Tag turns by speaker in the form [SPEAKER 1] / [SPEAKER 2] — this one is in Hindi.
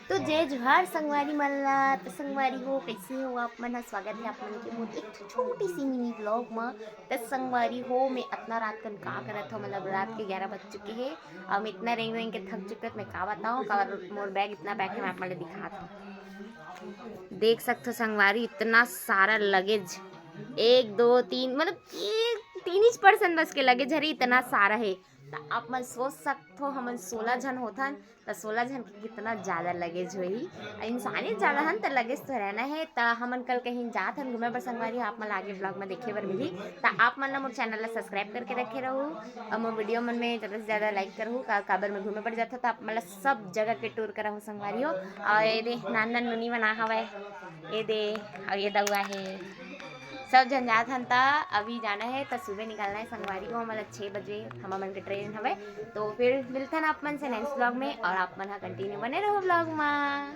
[SPEAKER 1] तो जय जोहार संगवारी मल्ला। तो संगवारी हो कैसे हो आप मन। स्वागत है आप मन के मोर एक छोटी सी मिनी ब्लॉग में। तो संगवारी हो मैं इतना रात कन का करत हो, मतलब रात के 11 बज चुके हैं। अब इतना रेंग रेंग के थक चुके मैं का बताऊँ का। मोर बैग इतना पैक है, मैं आप मन दिखाता हूँ। देख सकते हो संगवारी इतना सारा लगेज, एक दो तीन मतलब ये 3% बस के लगेज हरी इतना सारा है। तो आप मन सोच सकते हो हमन 16 जन होथन, तो 16 जन के कितना ज़्यादा लगेज होही। इंसानियत ज़्यादा हन तो लगेज तो रहना है। तो हमन कल कहीं जात हन घूमे बर संगवारी, आप मन आगे ब्लॉग में देखे बर मिली। तो आप मन मोर चैनल ला सब्सक्राइब करके रखे रहू और मोर वीडियो मन में ज़्यादा से ज़्यादा लाइक करहूँ। काबर में घूमे बर जाता तो आप मन सब जगह के टूर करहूँ संगवारी हो। और ये दे नान नान नुनी बना हवय, ये दे और ये दवा है। सब जन जात हन ता अभी जाना है तो सुबह निकलना है संगवारी को। मतलब 6 बजे हम मन के ट्रेन हवे। तो फिर मिलते हैं आप मन से नेक्स्ट ब्लॉग में, और आप मन हा कंटिन्यू बने रहो ब्लॉग में।